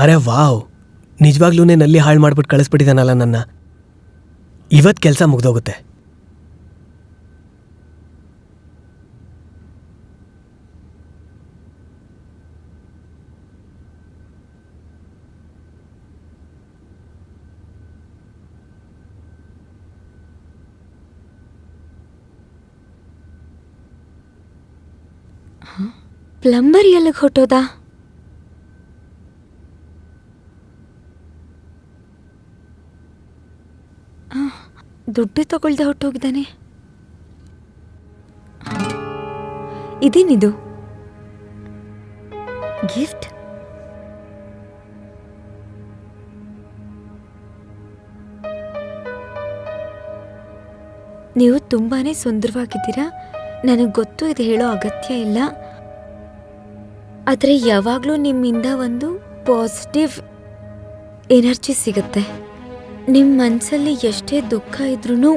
ಅರೆ ವಾವ್, ನಿಜವಾಗ್ಲೂ ನಲ್ಲಿ ಹಾಳು ಮಾಡ್ಬಿಟ್ಟು ಕಳಿಸ್ಬಿಟ್ಟಿದ್ದಾನಲ್ಲ ನನ್ನ. ಇವತ್ತು ಕೆಲಸ ಮುಗ್ದೋಗುತ್ತೆ. ಪ್ಲಂಬರ್ ಎಲ್ಲಿಗೆ ಹೊಟ್ಟೋದ? ದುಡ್ಡು ತಗೊಳ್ದೆ ಹೊಟ್ಟೋಗಿದ್ದಾನೆ. ಇದೇನಿದು? ಗಿಫ್ಟ್? ನೀವು ತುಂಬಾನೇ ಸುಂದರವಾಗಿದ್ದೀರಾ, ನನಗೆ ಗೊತ್ತು, ಇದು ಹೇಳೋ ಅಗತ್ಯ ಇಲ್ಲ. ಆದರೆ ಯಾವಾಗಲೂ ನಿಮ್ಮಿಂದ ಒಂದು ಪಾಸಿಟಿವ್ ಎನರ್ಜಿ ಸಿಗುತ್ತೆ. ನಿಮ್ಮ ಮನಸ್ಸಲ್ಲಿ ಎಷ್ಟೇ ದುಃಖ ಇದ್ರೂ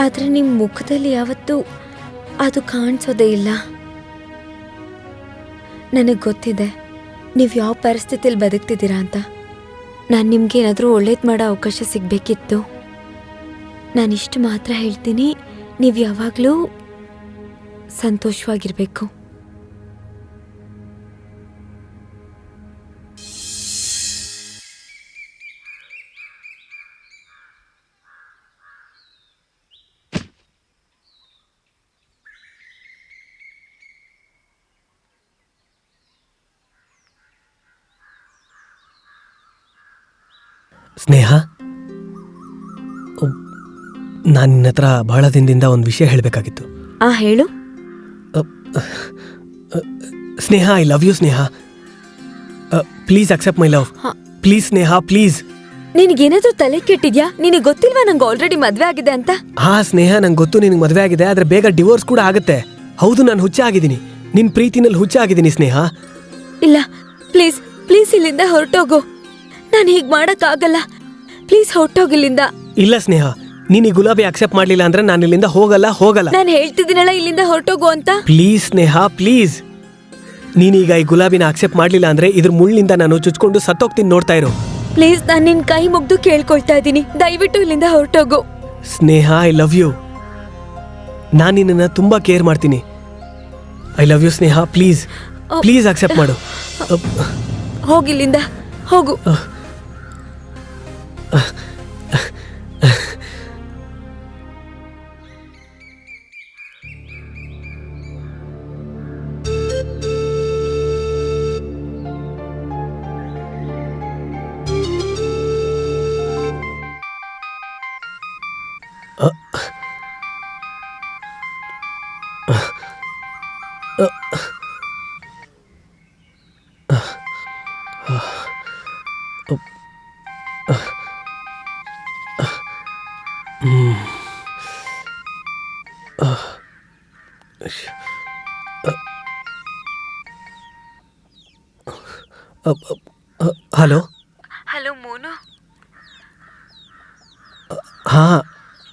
ಆದರೆ ನಿಮ್ಮ ಮುಖದಲ್ಲಿ ಯಾವತ್ತೂ ಅದು ಕಾಣಿಸೋದೇ ಇಲ್ಲ. ನನಗೆ ಗೊತ್ತಿದೆ ನೀವು ಯಾವ ಪರಿಸ್ಥಿತಿಯಲ್ಲಿ ಬದುಕ್ತಿದ್ದೀರಾ ಅಂತ. ನಾನು ನಿಮ್ಗೇನಾದರೂ ಒಳ್ಳೇದು ಮಾಡೋ ಅವಕಾಶ ಸಿಗಬೇಕಿತ್ತು. ನಾನಿಷ್ಟು ಮಾತ್ರ ಹೇಳ್ತೀನಿ, ನೀವು ಯಾವಾಗಲೂ ಸಂತೋಷವಾಗಿರಬೇಕು. ಸ್ನೇಹ, ನಾನು ನಿನ್ನ ಹತ್ರ ಬಹಳ ದಿನದಿಂದ ಒಂದು ವಿಷಯ ಹೇಳಬೇಕಾಗಿತ್ತು. ಹೇಳು. Sneha, I love you Sneha. Please accept my love. Please Sneha, please. ನಿನಗೇನಾದ್ರೂ ತಲೆ ಕೆಟ್ಟಿದ್ಯಾ? ನಿನಗೆ ಗೊತ್ತಿಲ್ವಾ ನಂಗೆ ಆಲ್ರೆಡಿ ಮದ್ವೆ ಆಗಿದೆ ಅಂತ? ಸ್ನೇಹ, ನಂಗೆ ಗೊತ್ತು ನಿನಗೆ ಮದುವೆ ಆಗಿದೆ, ಆದ್ರೆ ಬೇಗ ಡಿವೋರ್ಸ್ ಕೂಡ ಆಗುತ್ತೆ. ಹೌದು, ನಾನು ಹುಚ್ಚ ಆಗಿದ್ದೀನಿ, ನಿನ್ನ ಪ್ರೀತಿನಲ್ಲಿ ಹುಚ್ಚ ಆಗಿದ್ದೀನಿ ಸ್ನೇಹ. ಇಲ್ಲ, ಪ್ಲೀಸ್ ಪ್ಲೀಸ್ ಇಲ್ಲಿಂದ ಹೊರಟೋಗು. ನಾನು ಹೀಗೆ ಮಾಡಕ್ಕಾಗಲ್ಲ. ಪ್ಲೀಸ್ ಹೊರಟೋಗಿಲ್ಲಿಂದ. ಇಲ್ಲ ಸ್ನೇಹ, ನೀನು ಈ ಗುಲಾಬಿ ಅಕ್ಸೆಪ್ಟ್ ಮಾಡ್ಲಿಲ್ಲ ಅಂದ್ರೆ ನಾನು ಇಲ್ಲಿಂದ ಹೋಗಲ್ಲ. ನಾನು ಹೇಳ್ತಿದ್ದೀನಲ್ಲ ಇಲ್ಲಿಂದ ಹೊರಟೋಗು ಅಂತ. Please Sneha, please. ನೀನೀಗ ಈ ಗುಲಾಬಿನ ಅಕ್ಸೆಪ್ಟ್ ಮಾಡ್ಲಿಲ್ಲ ಅಂದ್ರೆ ಇದ್ರ ಮುಳ್ಳಿಂದ ನಾನು ಚುಚ್ಕೊಂಡು ಸತ್ತೋಗ್ತೀನಿ. ನೋಡ್ತಾ ಇರು ಪ್ಲೀಸ್. ನಾನು ನಿನ್ ಕೈ ಮುಗ್ದು ಕೇಳ್ಕೊಳ್ತಾ ಇದ್ದೀನಿ, ದಯವಿಟ್ಟು ಇಲ್ಲಿಂದ ಹೊರಟೋಗು. Sneha, I love you. ನಾನು ನಿನ್ನನ್ನು ತುಂಬಾ ಕೇರ್ ಮಾಡ್ತೀನಿ. I love you Sneha. Please please accept ಮಾಡು. ಹೋಗಿಲ್ಲಿಂದ, ಹೋಗು. ಹಲೋ. ಹಲೋ ಮೋನು.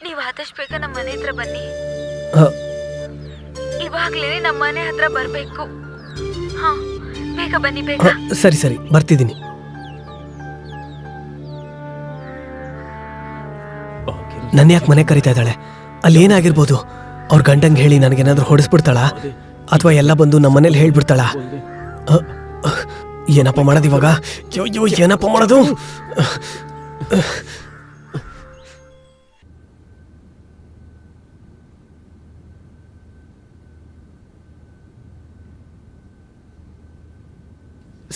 ನೀವು ಆದಷ್ಟು ಬೇಗ ನಮ್ಮ ಮನೆ ಹತ್ರ ಬನ್ನಿ. ಇವಾಗ್ಲೇ ನಮ್ಮ ಮನೆ ಹತ್ರ ಬರ್ಬೇಕು. ಬೇಗ ಬನ್ನಿ, ಬೇಗ. ಸರಿ ಸರಿ, ಬರ್ತಿದ್ದೀನಿ. ನನ್ನ ಯಾಕೆ ಮನೆ ಕರಿತಾ ಇದ್ದಾಳೆ? ಅಲ್ಲಿ ಏನಾಗಿರ್ಬೋದು? ಅವ್ರ ಗಂಡಂಗೆ ಹೇಳಿ ನನಗೇನಾದ್ರೂ ಹೊಡೆಸ್ಬಿಡ್ತಾಳ, ಅಥವಾ ಎಲ್ಲ ಬಂದು ನಮ್ಮ ಮನೇಲಿ ಹೇಳ್ಬಿಡ್ತಾಳ? ಏನಪ್ಪ ಮಾಡೋದು ಇವಾಗ? ಏನಪ್ಪ ಮಾಡೋದು?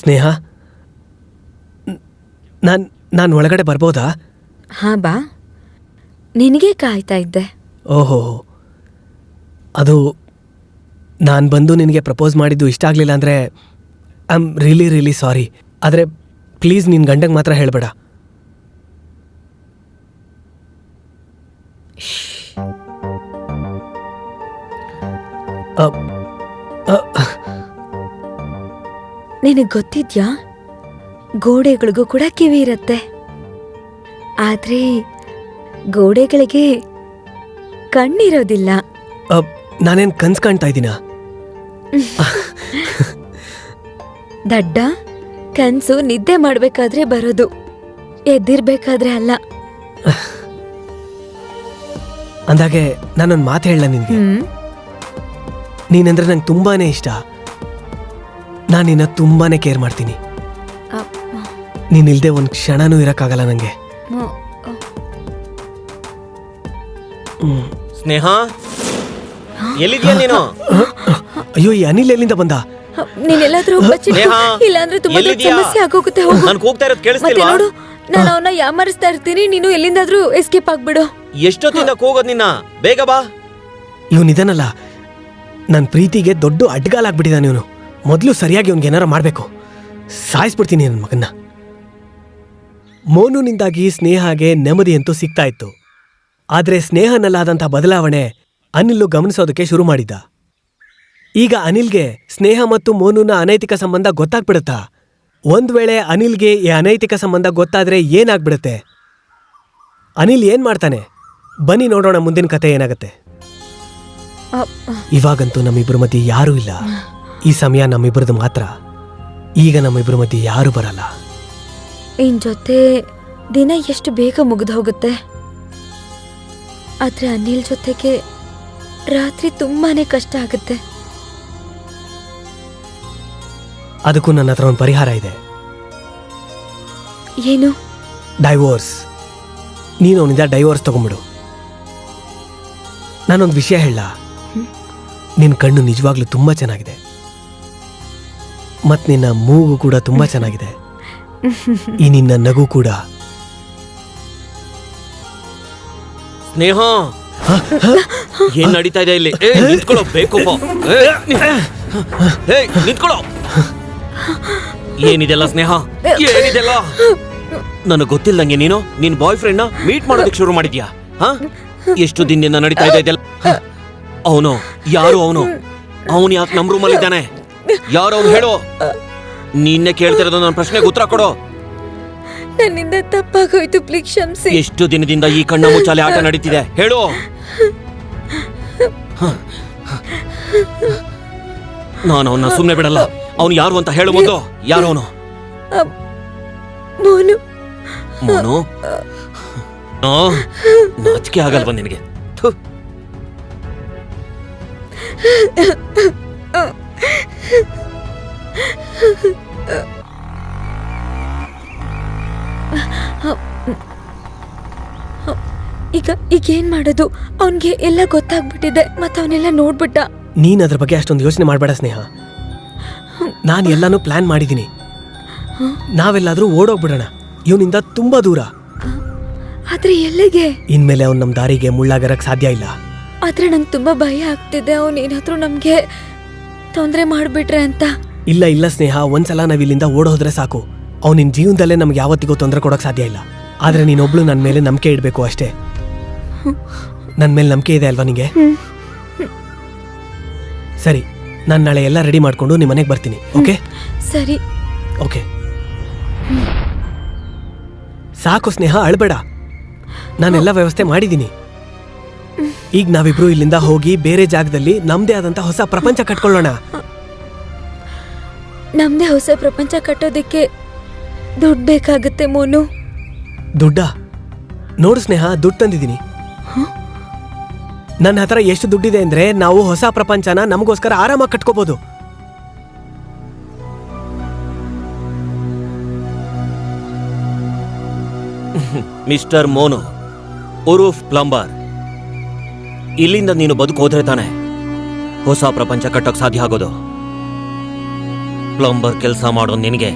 ಸ್ನೇಹ, ನಾನು ಒಳಗಡೆ ಬರ್ಬೋದಾ? ಬಾ. ನಿನಗೆ ಕಾಯ್ತಾ ಇದ್ದೆ. ಓಹೋ, ಅದು ನಾನು ಬಂದು ನಿನಗೆ ಪ್ರಪೋಸ್ ಮಾಡಿದ್ದು ಇಷ್ಟ ಆಗಲಿಲ್ಲ ಅಂದರೆ ಐ ಆಮ್ ರಿಯಲಿ ಸಾರಿ. ಆದರೆ ಪ್ಲೀಸ್ ನಿನ್ನ ಗಂಡಂಗೆ ಮಾತ್ರ ಹೇಳಬೇಡ. ನಿನಗೆ ಗೊತ್ತಿದ್ಯಾ, ಗೋಡೆಗಳಿಗೂ ಕೂಡ ಕಿವಿ ಇರತ್ತೆ, ಆದ್ರೆ ಗೋಡೆಗಳಿಗೆ ಕಣ್ಣಿರೋದಿಲ್ಲ. ನಾನೇನು ಕನ್ಸು ಕಾಣ್ತಾ ಇದ್ದೀನ? ದಡ್ಡ, ಕನ್ಸು ನಿದ್ದೆ ಮಾಡ್ಬೇಕಾದ್ರೆ ಬರೋದು, ಎದ್ದಿರ್ಬೇಕಾದ್ರೆ ಅಲ್ಲ. ಅಂದಾಗೆ ನಾನೊಂದು ಮಾತು ಹೇಳ ನಿನಗೆ. ನೀನಂದ್ರೆ ನಂಗೆ ತುಂಬಾನೇ ಇಷ್ಟ. ನಾನು ನಿನ್ನ ತುಂಬಾನೇ ಕೇರ್ ಮಾಡ್ತೀನಿ. ನೀನಿಲ್ದೆ ಒಂದು ಕ್ಷಣನೂ ಇರಕ್ಕಾಗಲ್ಲ ನಂಗೆ. ಸ್ನೇಹ, ಎಲ್ಲಿದ್ಯಾ ನೀನು? ಅಯ್ಯೋ, ಈ ಅನಿಲ್ ಎಲ್ಲಿಂದ ಬಂದ? ನೀನೆಲ್ಲಾದ್ರೂ ಇಲ್ಲಾಂದ್ರೆ ತುಂಬಾ ದೊಡ್ಡ ಸಮಸ್ಯೆ ಆಗೋಗುತ್ತೆ. ಹೋಗು. ನಾನು ಕೂಗ್ತಾ ಇರೋದು ಮತ್ತೆ ಕೇಳಿಸ್ತಿಲ್ವಾ? ನೋಡು, ನಾನು ಅವನ್ನ ಯಾಮರಿಸ್ತಾ ಇರ್ತೀನಿ, ನೀನು ಎಲ್ಲಿಂದಾದ್ರೂ ಎಸ್ಕೇಪ್ ಆಗ್ಬಿಡು. ಎಷ್ಟೊತ್ತಿಂದ ಕೂಗೋದ್ ನಿನ್ನ? ಬೇಗ ಬಾ. ಇವನಿದನಲ್ಲ, ನನ್ನ ಪ್ರೀತಿಗೆ ದೊಡ್ಡ ಅಡ್ಗಾಲಾಗ್ಬಿಟ್ಟಿದ್ದಾನೆ ಇವನು. ಮೊದಲು ಸರಿಯಾಗಿ ಅವ್ನಿಗೆ ಏನಾರ ಮಾಡಬೇಕು. ಸಾಯಿಸ್ಬಿಡ್ತೀನಿ ನನ್ನ ಮಗನ್ನ. ಮೋನುನಿಂದಾಗಿ ಸ್ನೇಹಗೆ ನೆಮ್ಮದಿ ಅಂತೂ ಸಿಗ್ತಾ ಇತ್ತು. ಆದರೆ ಸ್ನೇಹನಲ್ಲಾದಂಥ ಬದಲಾವಣೆ ಅನಿಲ್ ಗಮನಿಸೋದಕ್ಕೆ ಶುರು ಮಾಡಿದ್ದ. ಈಗ ಅನಿಲ್ಗೆ ಸ್ನೇಹ ಮತ್ತು ಮೋನುನ ಅನೈತಿಕ ಸಂಬಂಧ ಗೊತ್ತಾಗ್ಬಿಡುತ್ತಾ? ಒಂದ್ ವೇಳೆ ಅನಿಲ್ಗೆ ಈ ಅನೈತಿಕ ಸಂಬಂಧ ಗೊತ್ತಾದ್ರೆ ಏನಾಗ್ಬಿಡುತ್ತೆ? ಅನಿಲ್ ಏನ್ ಮಾಡ್ತಾನೆ? ಬನ್ನಿ ನೋಡೋಣ ಮುಂದಿನ ಕತೆ ಏನಾಗತ್ತೆ. ಇವಾಗಂತೂ ನಮ್ಮಿಬ್ಬರ ಮಧ್ಯೆ ಯಾರೂ ಇಲ್ಲ. ಈ ಸಮಯ ನಮ್ಮಿಬ್ಬರದು ಮಾತ್ರ. ಈಗ ನಮ್ಮಿಬ್ಬರ ಮಧ್ಯೆ ಯಾರೂ ಬರಲ್ಲ. ಇನ್ ಜೊತೆ ದಿನ ಎಷ್ಟು ಬೇಗ ಮುಗಿದು ಹೋಗುತ್ತೆ. ಆದ್ರೆ ಅನಿಲ್ ಜೊತೆಗೆ ರಾತ್ರಿ ತುಂಬಾನೇ ಕಷ್ಟ ಆಗುತ್ತೆ. ಅದಕ್ಕೂ ನನ್ನ ಹತ್ರ ಒಂದು ಪರಿಹಾರ ಇದೆ. ಏನು? ಡೈವೋರ್ಸ್. ನೀನು ಅವನಿಂದ ಡೈವೋರ್ಸ್ ತಗೊಂಬಿಡು. ನಾನೊಂದು ವಿಷಯ ಹೇಳ. ನಿನ್ನ ಕಣ್ಣು ನಿಜವಾಗ್ಲೂ ತುಂಬಾ ಚೆನ್ನಾಗಿದೆ, ಮತ್ ನಿನ್ನ ಮೂಗು ಕೂಡ ತುಂಬಾ ಚೆನ್ನಾಗಿದೆ, ಈ ನಿನ್ನ ನಗು ಕೂಡ. ಸ್ನೇಹ, ಏನ್ ನಡೀತಾ ಇದೆ ಇಲ್ಲಿ? ನಿಂತ್ಕೊಳ್ಳೋ, ಬೇಕು ನಿಂತ್ಕೊಳ್ಳೋ. ಏನಿದೆಲ್ಲ ಸ್ನೇಹ? ಏನಿದೆಲ್ಲ? ನನಗೆ ಗೊತ್ತಿಲ್ಲದಂಗೆ ನೀನು ನಿನ್ ಬಾಯ್ ಫ್ರೆಂಡ್ ನ ಮೀಟ್ ಮಾಡೋದಕ್ಕೆ ಶುರು ಮಾಡಿದ್ಯಾ? ಎಷ್ಟು ದಿನದಿಂದ ನಡೀತಾ ಇದೆ ಇದೆಲ್ಲ? ಅವನು ಯಾರು? ಅವನು ಯಾಕೆ ನಮ್ ರೂಮಲ್ಲಿ ಇದ್ದಾನೆ? ಯಾರು ಅವ್ನು? ಹೇಳು. ನಿನ್ನೆ ಕೇಳ್ತಿರೋದು ನನ್ನ ಪ್ರಶ್ನೆಗೆ ಉತ್ತರ ಕೊಡು. ನನ್ನಿಂದ ತಪ್ಪಾಗೋಯ್ತು, ಪ್ಲೀಸ್ ಕ್ಷಮಿಸಿ. ಎಷ್ಟು ದಿನದಿಂದ ಈ ಕಣ್ಣ ಮುಚ್ಚಾಲೆ ಆಟ ನಡೀತಿದೆ? ಹೇಳು. ನಾನು ಅವನ್ನ ಸುಮ್ಮನೆ ಬಿಡಲ್ಲ. ಅವನು ಯಾರು ಅಂತ ಹೇಳು ಮೊದಲು. ಯಾರು ಅವನು? ಮೋನು. ಮೋನು? ನಾಚಿಕೆ ಆಗಲ್ವ ನಿನಗೆ? ಈಗೇನ್ ಮಾಡೋದು? ಅವನ್ಗೆ ಎಲ್ಲ ಗೊತ್ತಾಗ್ಬಿಟ್ಟಿದೆ, ಮತ್ತೆ ಅವನೆಲ್ಲ ನೋಡ್ಬಿಟ್ಟ. ನೀನ್ ಅದ್ರ ಬಗ್ಗೆ ಅಷ್ಟೊಂದು ಯೋಚನೆ ಮಾಡಬೇಡ ಸ್ನೇಹ. ನಾನು ಎಲ್ಲಾನು ಪ್ಲಾನ್ ಮಾಡಿದ್ದೀನಿ. ನಾವೆಲ್ಲಾದ್ರೂ ಓಡೋಗ್ಬಿಡೋಣ ಇವನಿಂದ ತುಂಬಾ ದೂರ. ಆದ್ರೆ ಎಲ್ಲಿಗೆ? ಇನ್ಮೇಲೆ ಅವ್ನು ನಮ್ ದಾರಿಗೆ ಮುಳ್ಳಾಗರಕ್ ಸಾಧ್ಯ ಇಲ್ಲ. ಆದ್ರೆ ನಂಗೆ ತುಂಬಾ ಭಯ ಆಗ್ತಿದೆ, ಅವನೇನಾದ್ರೂ ನಮ್ಗೆ ತೊಂದ್ರೆ ಮಾಡ್ಬಿಟ್ರೆ ಅಂತ. ಇಲ್ಲ ಸ್ನೇಹ, ಒಂದ್ಸಲ ನಾವ್ ಇಲ್ಲಿಂದ ಓಡೋದ್ರೆ ಸಾಕು. ಅವ್ನು ನಿನ್ ಜೀವನದಲ್ಲೇ ನಮ್ಗೆ ಯಾವತ್ತಿಗೂ ತೊಂದರೆ ಕೊಡೋಕ್ ಸಾಧ್ಯ ಇಲ್ಲ. ಆದ್ರೆ ನೀನೊಬ್ಳು ನನ್ನ ಮೇಲೆ ನಂಬಿಕೆ ಇಡ್ಬೇಕು ಅಷ್ಟೇ. ನನ್ನ ಮೇಲೆ ನಂಬಿಕೆ ಇದೆ ಅಲ್ವಾ ನಿಂಗೆ? ಸರಿ, ನಾನು ನಾಳೆ ಎಲ್ಲ ರೆಡಿ ಮಾಡ್ಕೊಂಡು ನಿಮ್ಮ ಮನೆಗೆ ಬರ್ತೀನಿ. ಓಕೆ? ಸರಿ. ಓಕೆ, ಸಾಕು ಸ್ನೇಹ, ಅಳ್ಬೇಡ. ನಾನೆಲ್ಲ ವ್ಯವಸ್ಥೆ ಮಾಡಿದ್ದೀನಿ. ಈಗ ನಾವಿಬ್ರು ಇಲ್ಲಿಂದ ಹೋಗಿ ಬೇರೆ ಜಾಗದಲ್ಲಿ ನಮ್ದೇ ಆದಂತ ಹೊಸ ಪ್ರಪಂಚ ಕಟ್ಕೊಳ್ಳೋಣ. ನಮ್ದೇ ಹೊಸ ಪ್ರಪಂಚ ಕಟ್ಟೋದಕ್ಕೆ ದುಡ್ಡು ಬೇಕಾಗುತ್ತೆ ಮೋನು. ದುಡ್ಡ? ನೋಡು ಸ್ನೇಹ, ದುಡ್ಡು ತಂದಿದ್ದೀನಿ. ನನ್ನ ಹತ್ರ ಎಷ್ಟು ದುಡ್ಡಿದೆ ಅಂದ್ರೆ ನಾವು ಹೊಸ ಪ್ರಪಂಚನ ನಮಗೋಸ್ಕರ ಆರಾಮಾಗಿ ಕಟ್ಕೋಬಹುದು. ಮಿಸ್ಟರ್ ಮೋನು ಉರುಫ್ ಪ್ಲಂಬರ್, ಇಲ್ಲಿಂದ ನೀನು ಬದುಕೋದ್ರೆ ತಾನೆ ಹೊಸ ಪ್ರಪಂಚ ಕಟ್ಟೋಕ್ ಸಾಧ್ಯ ಆಗೋದು. ಪ್ಲಂಬರ್ ಕೆಲಸ ಮಾಡೋ ನಿನಗೆ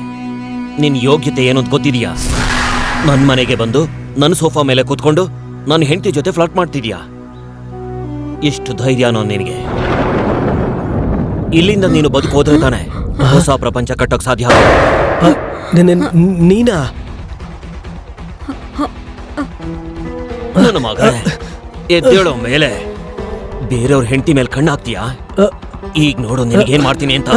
ನಿನ್ ಯೋಗ್ಯತೆ ಏನು ಅಂತ ಗೊತ್ತಿದೆಯಾ? ನನ್ನ ಮನೆಗೆ ಬಂದು ನನ್ನ ಸೋಫಾ ಮೇಲೆ ಕೂತ್ಕೊಂಡು ನನ್ನ ಹೆಂಡತಿ ಜೊತೆ ಫ್ಲರ್ಟ್ ಮಾಡ್ತಿದ್ಯಾ? ಎಷ್ಟು ಧೈರ್ಯನೋ ನಿನಗೆ? ಇಲ್ಲಿಂದ ನೀನು ಬದುಕೋದ್ರೆ ತಾನೆ ಹೊಸ ಪ್ರಪಂಚ ಕಟ್ಟೋಕ್ ಸಾಧ್ಯ ಆಗೋದು. ನೀನಾ? ನನ್ನ ಮಗ ಎದ್ದೇಳೋ ಮೇಲೆ ಬೇರೆಯವ್ರ ಹೆಂಡತಿ ಮೇಲೆ ಕಣ್ಣು ಹಾಕ್ತೀಯಾ? ಈಗ ನೋಡು ನಿನಗೇನ್ ಮಾಡ್ತೀನಿ ಅಂತ.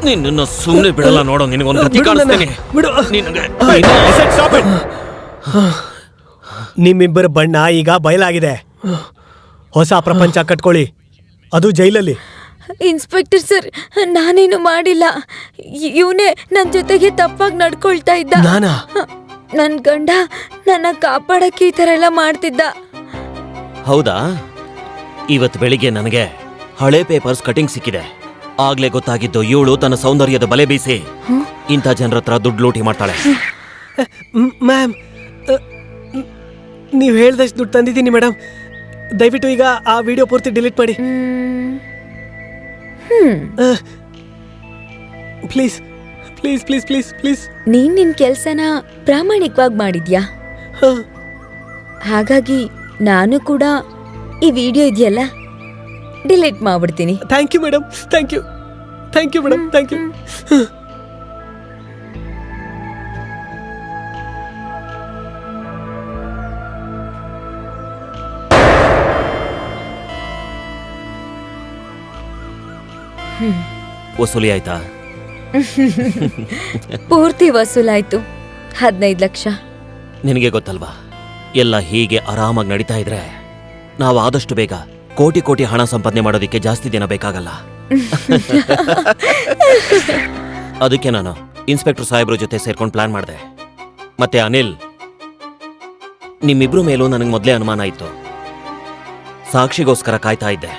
ನಿನ್ನ ಸುಮ್ಮನೆ ಬಿಡಲ್ಲ ನೋಡೋ, ನಿನಗೊಂದು ಗತಿ ಕಾಣಿಸ್ತೇನೆ. ನಿಮ್ಮಿಬ್ಬರ ಬಣ್ಣ ಈಗ ಬಯಲಾಗಿದೆ. ಹೊಸ ಪ್ರಪಂಚ ಕಟ್ಕೊಳ್ಳಿ, ಅದು ಜೈಲಲ್ಲಿ. ಇನ್ಸ್ಪೆಕ್ಟರ್ ಸರ್, ನಾನೇನು ಮಾಡಿಲ್ಲ. ಇವನೇ ನನ್ನ ಜೊತೆಗೆ ತಪ್ಪಾಗಿ ನಡ್ಕೊಳ್ತಾ ಇದ್ದ. ನಾನಾ? ನನ್ನ ಗಂಡ ನನ್ನ ಕಾಪಾಡಕ್ಕೆ ಈ ಥರ ಎಲ್ಲ ಮಾಡ್ತಿದ್ದ. ಹೌದಾ? ಇವತ್ತು ಬೆಳಿಗ್ಗೆ ನನಗೆ ಹಳೆ ಪೇಪರ್ಸ್ ಕಟಿಂಗ್ ಸಿಕ್ಕಿದೆ. ಆಗ್ಲೇ ಗೊತ್ತಾಗಿದ್ದು ಇವಳು ತನ್ನ ಸೌಂದರ್ಯದ ಬಲೆ ಬೀಸಿ ಇಂಥ ಜನರ ಹತ್ರ ದುಡ್ಡು ಲೂಟಿ ಮಾಡ್ತಾಳೆ. ಮ್ಯಾಮ್, ನೀವು ಹೇಳ್ದಷ್ಟು ದುಡ್ಡು ತಂದಿದ್ದೀನಿ ಮೇಡಮ್. ದಯವಿಟ್ಟು ಈಗ ಆ ವಿಡಿಯೋ ಪೂರ್ತಿ ಡಿಲೀಟ್ ಮಾಡಿ please please please please please. ನೀನ್ ನಿನ್ ಕೆಲ್ಸನ ಪ್ರಾಮಾಣಿಕವಾಗಿ ಮಾಡಿದ್ಯಾ, ಹಾಗಾಗಿ ನಾನು ಕೂಡ ಈ ವಿಡಿಯೋ ಇದೆಯಲ್ಲ ಡಿಲೀಟ್ ಮಾಡ್ಬಿಡ್ತೀನಿ. Thank you madam, thank you, thank you madam, thank you. ವಸೂಲಿ ಆಯ್ತಾ? ಪೂರ್ತಿ ವಸೂಲಾಯ್ತು, 15 ಲಕ್ಷ. ನಿನಗೆ ಗೊತ್ತಲ್ವಾ, ಎಲ್ಲ ಹೀಗೆ ಆರಾಮಾಗಿ ನಡೀತಾ ಇದ್ರೆ ನಾವು ಆದಷ್ಟು ಬೇಗ ಕೋಟಿ ಕೋಟಿ ಹಣ ಸಂಪಾದನೆ ಮಾಡೋದಕ್ಕೆ ಜಾಸ್ತಿ ದಿನ ಬೇಕಾಗಲ್ಲ. ಅದಕ್ಕೆ ನಾನು ಇನ್ಸ್ಪೆಕ್ಟರ್ ಸಾಹೇಬ್ರ ಜೊತೆ ಸೇರ್ಕೊಂಡು ಪ್ಲಾನ್ ಮಾಡಿದೆ. ಮತ್ತೆ ಅನಿಲ್, ನಿಮ್ಮಿಬ್ರು ಮೇಲೂ ನನಗೆ ಮೊದಲೇ ಅನುಮಾನ ಇತ್ತು. ಸಾಕ್ಷಿಗೋಸ್ಕರ ಕಾಯ್ತಾ ಇದ್ದೆ.